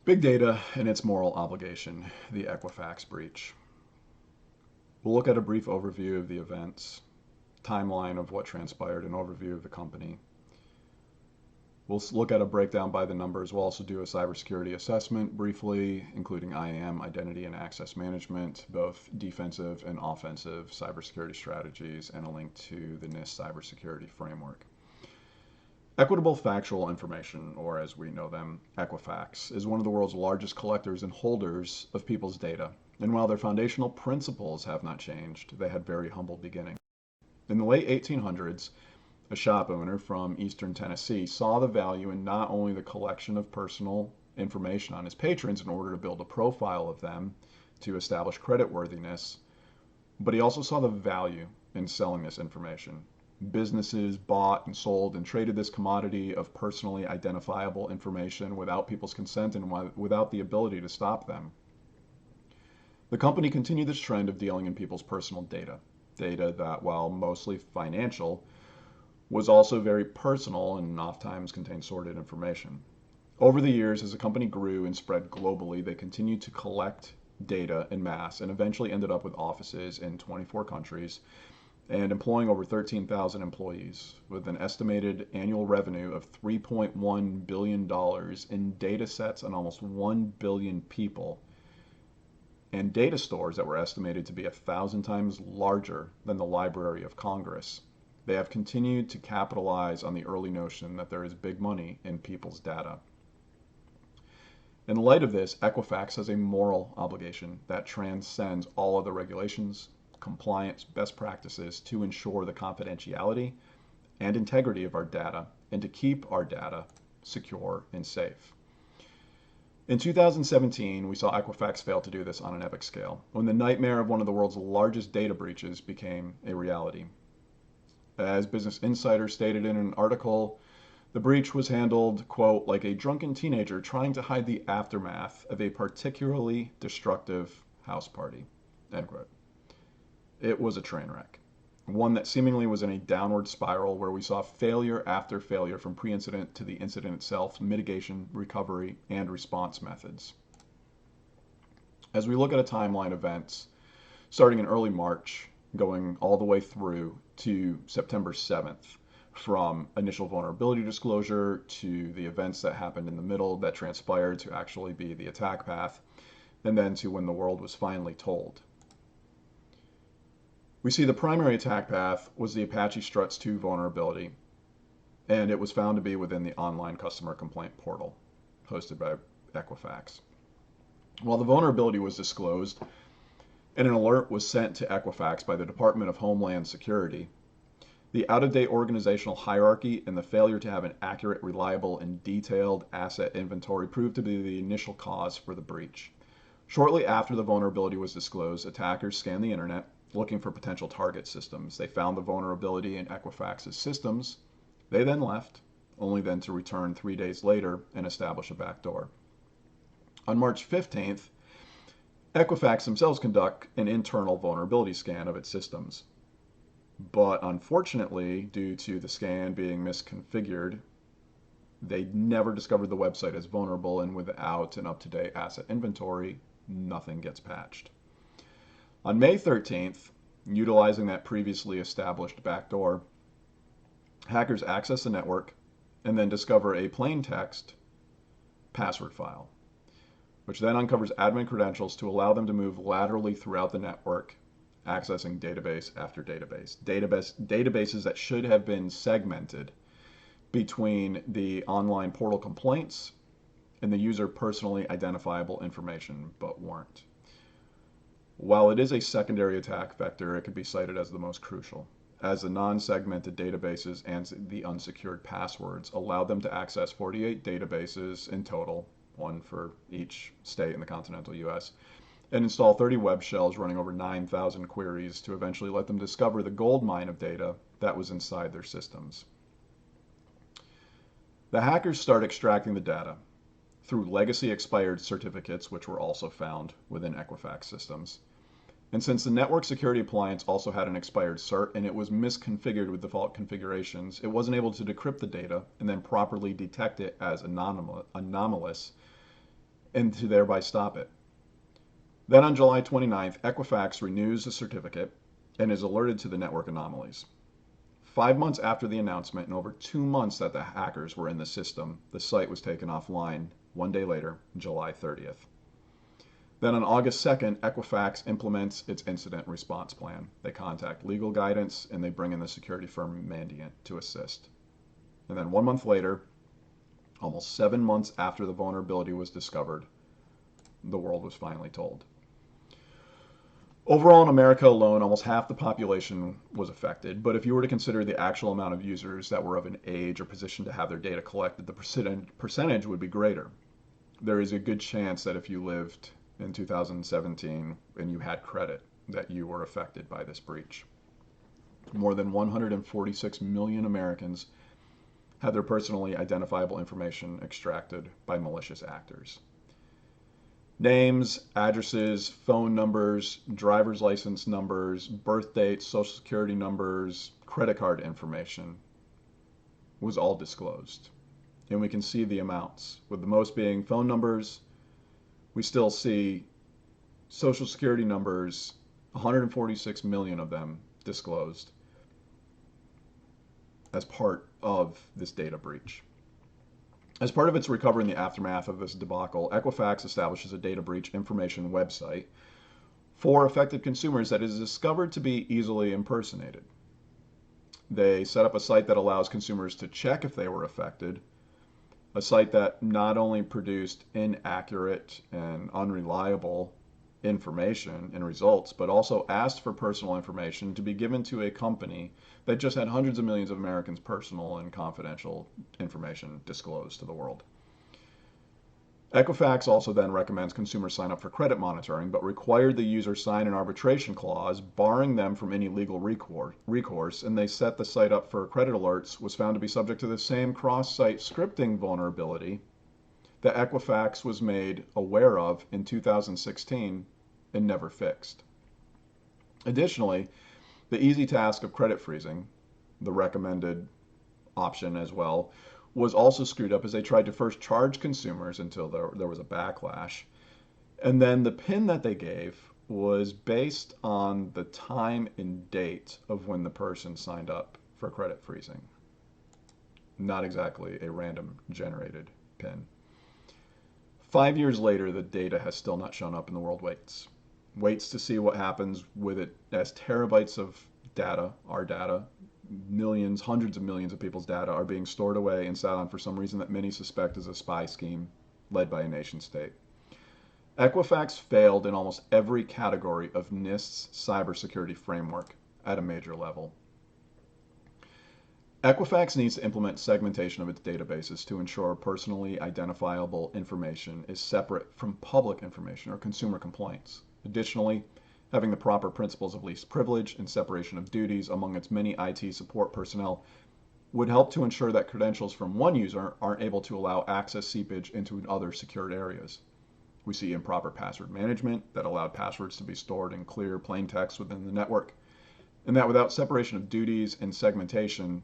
Big data and its moral obligation, the Equifax breach. We'll look at a brief overview of the events, timeline of what transpired, an overview of the company. We'll look at a breakdown by the numbers. We'll also do a cybersecurity assessment briefly, including IAM, identity and access management, both defensive and offensive cybersecurity strategies, and a link to the NIST cybersecurity framework. Equitable Factual Information, or as we know them, Equifax, is one of the world's largest collectors and holders of people's data. And while their foundational principles have not changed, they had very humble beginnings. In the late 1800s, a shop owner from eastern Tennessee saw the value in not only the collection of personal information on his patrons in order to build a profile of them to establish creditworthiness, but he also saw the value in selling this information. Businesses bought and sold and traded this commodity of personally identifiable information without people's consent and without the ability to stop them. The company continued this trend of dealing in people's personal data that, while mostly financial, was also very personal and oftentimes contained sordid information. Over the years, as the company grew and spread globally, they continued to collect data en masse and eventually ended up with offices in 24 countries and employing over 13,000 employees with an estimated annual revenue of $3.1 billion in data sets on almost 1 billion people and data stores that were estimated to be 1,000 times larger than the Library of Congress. They have continued to capitalize on the early notion that there is big money in people's data. In light of this, Equifax has a moral obligation that transcends all other regulations, compliance, best practices to ensure the confidentiality and integrity of our data and to keep our data secure and safe. In 2017, we saw Equifax fail to do this on an epic scale when the nightmare of one of the world's largest data breaches became a reality. As Business Insider stated in an article, the breach was handled, quote, like a drunken teenager trying to hide the aftermath of a particularly destructive house party, end quote. It was a train wreck, one that seemingly was in a downward spiral where we saw failure after failure from pre-incident to the incident itself, mitigation, recovery, and response methods. As we look at a timeline of events, starting in early March, going all the way through to September 7th, from initial vulnerability disclosure to the events that happened in the middle that transpired to actually be the attack path, and then to when the world was finally told. We see the primary attack path was the Apache Struts 2 vulnerability, and it was found to be within the online customer complaint portal hosted by Equifax. While the vulnerability was disclosed, and an alert was sent to Equifax by the Department of Homeland Security, the out-of-date organizational hierarchy and the failure to have an accurate, reliable, and detailed asset inventory proved to be the initial cause for the breach. Shortly after the vulnerability was disclosed, attackers scanned the internet looking for potential target systems. They found the vulnerability in Equifax's systems. They then left, only then to return 3 days later and establish a backdoor. On March 15th, Equifax themselves conduct an internal vulnerability scan of its systems. But unfortunately, due to the scan being misconfigured, they never discovered the website as vulnerable, and without an up-to-date asset inventory, nothing gets patched. On May 13th, utilizing that previously established backdoor, hackers access the network and then discover a plain text password file, which then uncovers admin credentials to allow them to move laterally throughout the network, accessing database after database. Databases that should have been segmented between the online portal complaints and the user personally identifiable information, but weren't. While it is a secondary attack vector, it could be cited as the most crucial, as the non-segmented databases and the unsecured passwords allowed them to access 48 databases in total, one for each state in the continental US, and install 30 web shells running over 9,000 queries to eventually let them discover the gold mine of data that was inside their systems. The hackers start extracting the data through legacy expired certificates, which were also found within Equifax systems. And since the network security appliance also had an expired cert and it was misconfigured with default configurations, it wasn't able to decrypt the data and then properly detect it as anomalous and to thereby stop it. Then on July 29th, Equifax renews the certificate and is alerted to the network anomalies. 5 months after the announcement and over 2 months that the hackers were in the system, the site was taken offline 1 day later, July 30th. Then on August 2nd, Equifax implements its incident response plan. They contact legal guidance and they bring in the security firm Mandiant to assist. And then 1 month later, almost 7 months after the vulnerability was discovered, the world was finally told. Overall, in America alone, almost half the population was affected. But if you were to consider the actual amount of users that were of an age or position to have their data collected, the percentage would be greater. There is a good chance that if you lived in 2017 and you had credit, that you were affected by this breach. More than 146 million Americans had their personally identifiable information extracted by malicious actors. Names, addresses, phone numbers, driver's license numbers, birth dates, social security numbers, credit card information was all disclosed. And we can see the amounts, with the most being phone numbers. We still see social security numbers, 146 million of them disclosed as part of this data breach. As part of its recovery in the aftermath of this debacle, Equifax establishes a data breach information website for affected consumers that is discovered to be easily impersonated. They set up a site that allows consumers to check if they were affected, a site that not only produced inaccurate and unreliable information and results, but also asked for personal information to be given to a company that just had hundreds of millions of Americans' personal and confidential information disclosed to the world. Equifax also then recommends consumers sign up for credit monitoring, but required the user sign an arbitration clause barring them from any legal recourse, and they set the site up for credit alerts, was found to be subject to the same cross-site scripting vulnerability that Equifax was made aware of in 2016 and never fixed. Additionally, the easy task of credit freezing, the recommended option as well, was also screwed up as they tried to first charge consumers until there was a backlash. And then the PIN that they gave was based on the time and date of when the person signed up for credit freezing. Not exactly a random generated PIN. 5 years later, the data has still not shown up, and the world waits to see what happens with it as terabytes of data, our data, millions, hundreds of millions of people's data are being stored away and sat on for some reason that many suspect is a spy scheme led by a nation state. Equifax failed in almost every category of NIST's cybersecurity framework at a major level. Equifax needs to implement segmentation of its databases to ensure personally identifiable information is separate from public information or consumer complaints. Additionally, having the proper principles of least privilege and separation of duties among its many IT support personnel would help to ensure that credentials from one user aren't able to allow access seepage into other secured areas. We see improper password management that allowed passwords to be stored in clear, plain text within the network, and that without separation of duties and segmentation,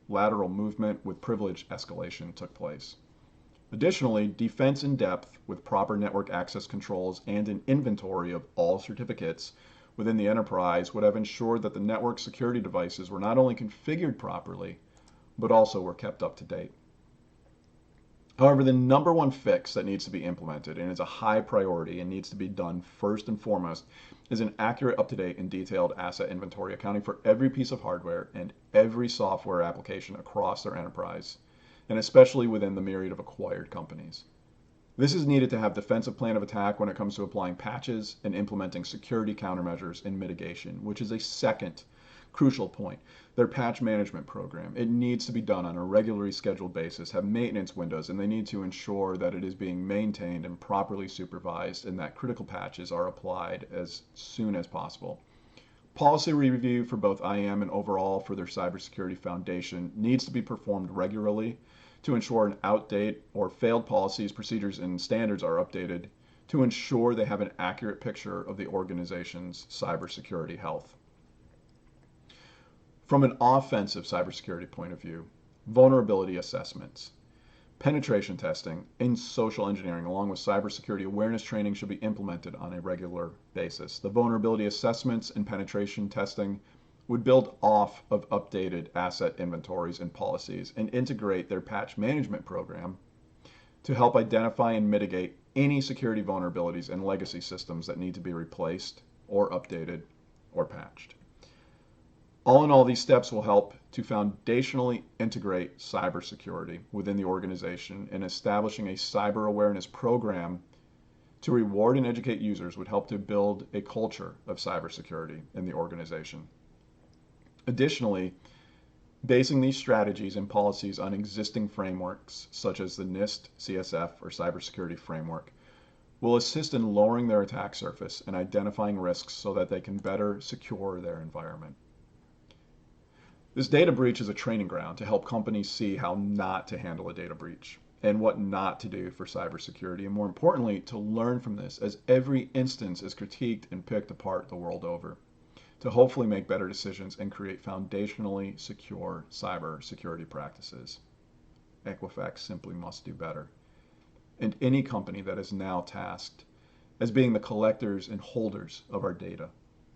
lateral movement with privilege escalation took place. Additionally, defense in depth with proper network access controls and an inventory of all certificates within the enterprise would have ensured that the network security devices were not only configured properly, but also were kept up to date. However, the number one fix that needs to be implemented, and is a high priority and needs to be done first and foremost, is an accurate, up-to-date, and detailed asset inventory accounting for every piece of hardware and every software application across their enterprise, and especially within the myriad of acquired companies. This is needed to have defensive plan of attack when it comes to applying patches and implementing security countermeasures and mitigation, which is a second crucial point. Their patch management program, it needs to be done on a regularly scheduled basis, have maintenance windows, and they need to ensure that it is being maintained and properly supervised and that critical patches are applied as soon as possible. Policy review for both IAM and overall for their cybersecurity foundation needs to be performed regularly to ensure an outdated or failed policies, procedures, and standards are updated to ensure they have an accurate picture of the organization's cybersecurity health. From an offensive cybersecurity point of view, vulnerability assessments. Penetration testing and social engineering, along with cybersecurity awareness training, should be implemented on a regular basis. The vulnerability assessments and penetration testing would build off of updated asset inventories and policies and integrate their patch management program to help identify and mitigate any security vulnerabilities in legacy systems that need to be replaced or updated or patched. All in all, these steps will help to foundationally integrate cybersecurity within the organization, and establishing a cyber awareness program to reward and educate users would help to build a culture of cybersecurity in the organization. Additionally, basing these strategies and policies on existing frameworks such as the NIST CSF or cybersecurity framework will assist in lowering their attack surface and identifying risks so that they can better secure their environment. This data breach is a training ground to help companies see how not to handle a data breach and what not to do for cybersecurity, and more importantly, to learn from this as every instance is critiqued and picked apart the world over, to hopefully make better decisions and create foundationally secure cybersecurity practices. Equifax simply must do better. And any company that is now tasked as being the collectors and holders of our data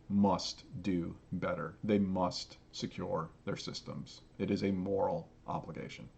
must do better. They must secure their systems. It is a moral obligation.